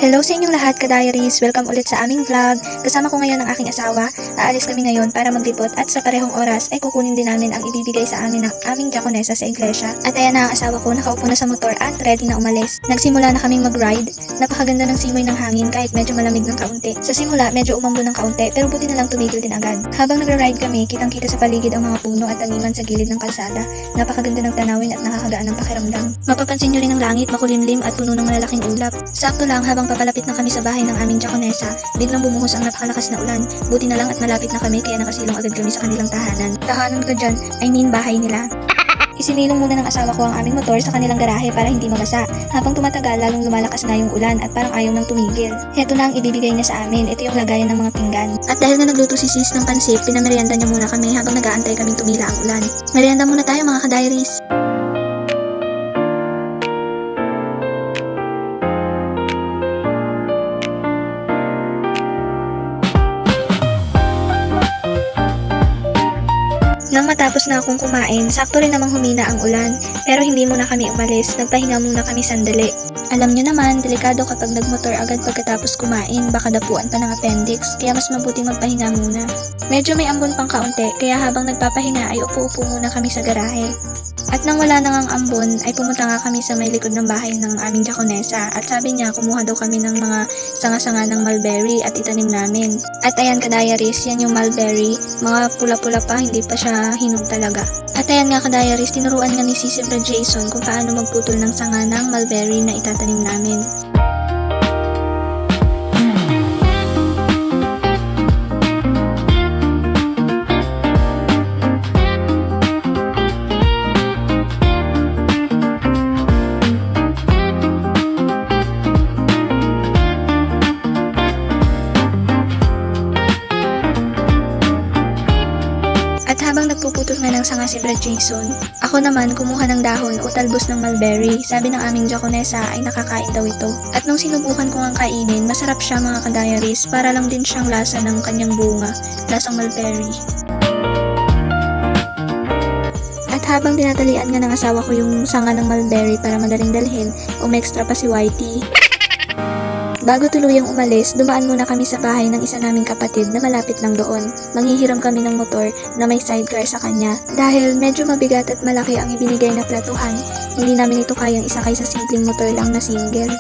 Hello sa inyong lahat, ka-diaries! Welcome ulit sa aming vlog. Kasama ko ngayon ang aking asawa. Aalis kami ngayon para maglibot at sa parehong oras ay kukunin din namin ang ibibigay sa amin ng aming diakonesa sa iglesia. At ayan na ang asawa ko, nakaupo na sa motor at ready na umalis. Nagsimula na kaming mag-ride. Napakaganda ng simoy ng hangin kahit medyo malamig ng kaunti. Sa simula, medyo umambo ng kaunti pero buti na lang tumigil din agad. Habang nagra-ride kami, kitang-kita sa paligid ang mga puno at taniman sa gilid ng kalsada. Napakaganda ng tanawin at nakakagaan ng pakiramdam. Mapapansin nyo rin ang langit, makulimlim at puno ng malalaking ulap. Sakto lang habang papalapit na kami sa bahay ng aming diakonesa, biglang bumuhos ang napakalakas na ulan. Buti na lang at malapit na kami kaya nakasilong agad kami sa kanilang tahanan. Tahanan ko dyan, I mean bahay nila. Isinilong muna ng asawa ko ang aming motor sa kanilang garahe para hindi mabasa. Habang tumatagal, lalong lumalakas na yung ulan at parang ayaw nang tumigil. Heto na ang ibibigay niya sa amin. Ito yung lagayan ng mga pinggan. At dahil na nagluto si sis ng pansit, pinamerienda niya muna kami habang nag-aantay kaming tumila ang ulan. Merienda muna tayo mga ka-diaries. Nang matapos na akong kumain, sakto rin namang humina ang ulan, pero hindi muna kami umalis, nagpahinga muna kami sandali. Alam nyo naman, delikado kapag nagmotor agad pagkatapos kumain, baka dapuan pa ng appendix, kaya mas mabuting magpahinga muna. Medyo may ambon pang kaunti, kaya habang nagpapahinga ay upo-upo muna kami sa garahe. At nang wala na ngang ambon, ay pumunta nga kami sa may likod ng bahay ng aming diakonesa at sabi niya kumuha daw kami ng mga sanga-sanga ng mulberry at itanim namin. At ayan ka-diaries, yan yung mulberry, mga pula-pula pa, hindi pa siya hinog talaga. At ayan nga ka-diaries, tinuruan nga ni Sisi Brad Jason kung paano magputol ng sanga ng mulberry na itatanim namin. At habang nagpuputol nga ng sanga si Brad Jason, ako naman kumuha ng dahon o talbos ng mulberry. Sabi ng aming diakonesa ay nakakain daw ito. At nung sinubukan ko ngang kainin, masarap siya mga ka-diaries, para lang din siyang lasa ng kanyang bunga, lasang mulberry. At habang tinatalian nga ng asawa ko yung sanga ng mulberry para madaling dalhin, umextra pa si Whitey. Bago tuluyang umalis, dumaan muna kami sa bahay ng isa naming kapatid na malapit lang doon. Manghihiram kami ng motor na may sidecar sa kanya. Dahil medyo mabigat at malaki ang ibinigay na platuhan, hindi namin ito kayang isakay sa simpleng motor lang na single.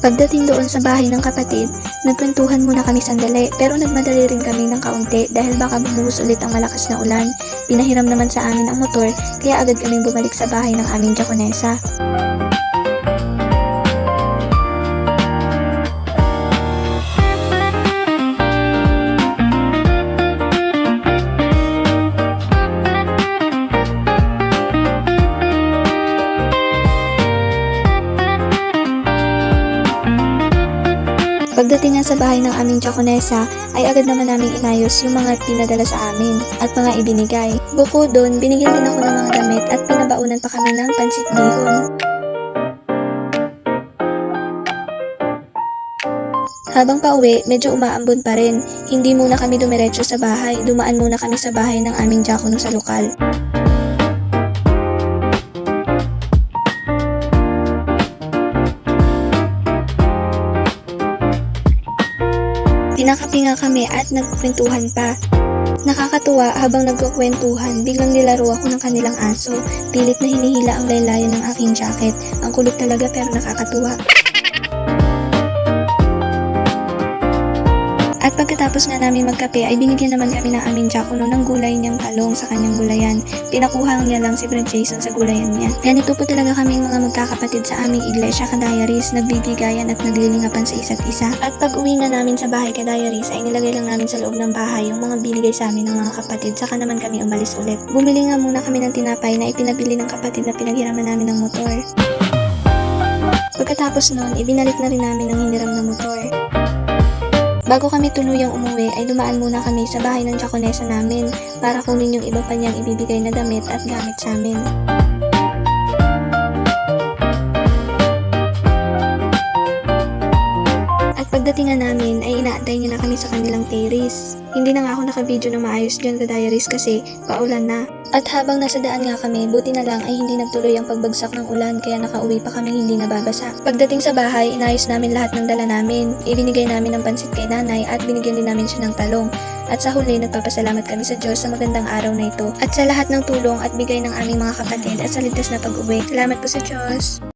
Pagdating doon sa bahay ng kapatid, nagkwentuhan muna kami sandali pero nagmadali rin kami ng kaunti dahil baka bumuhos ulit ang malakas na ulan. Pinahiram naman sa amin ang motor kaya agad kaming bumalik sa bahay ng aming diakonesa. Pagdating nga sa bahay ng aming diakonesa, ay agad naman namin inayos yung mga pinadala sa amin at mga ibinigay. Bukod doon, binigyan din ako ng mga damit at pinabaunan pa kami ng pansit bihon. Habang pauwi, medyo umaambon pa rin. Hindi muna kami dumiretso sa bahay, dumaan muna kami sa bahay ng aming diakono sa lokal. Pinakapi nga kami at nagkwentuhan pa. Nakakatuwa habang nagkukwentuhan, biglang nilaro ako ng kanilang aso. Pilit na hinihila ang laylayan ng aking jacket. Ang kulit talaga pero nakakatuwa. At pagkatapos nga namin magkape ay binigyan naman kami ng aming diakono ng gulay niyang talong sa kanyang gulayan. Pinakuha niya lang si Brad Jason sa gulayan niya. Ganito po talaga kaming mga magkakapatid sa aming iglesia ka-diaries, nagbibigayan at naglilingapan sa isa't isa. At pag uwi na namin sa bahay ka-diaries ay nilagay lang namin sa loob ng bahay yung mga binigay sa amin ng mga kapatid, saka naman kami umalis ulit. Bumili nga muna kami ng tinapay na ipinabili ng kapatid na pinaghiraman namin ng motor. Pagkatapos nun, ibinalik na rin namin ang hiniram na motor. Bago kami tuluyang umuwi ay dumaan muna kami sa bahay ng diakonesa namin para kunin yung iba pa niyang ibibigay na damit at gamit sa amin. At pagdating nga namin ay inaantay niya na kami sa kanilang terrace. Hindi na nga ako naka-video ng maayos dyan ka-diaries kasi paulan na. At habang nasa daan nga kami, buti na lang ay hindi nagtuloy ang pagbagsak ng ulan kaya nakauwi pa kami hindi nababasa. Pagdating sa bahay, inayos namin lahat ng dala namin. Ibinigay namin ng pansit kay nanay at binigyan din namin siya ng talong. At sa huli, nagpapasalamat kami sa Diyos sa magandang araw na ito at sa lahat ng tulong at bigay ng aming mga kapatid at sa ligtas na pag-uwi. Salamat po sa Diyos!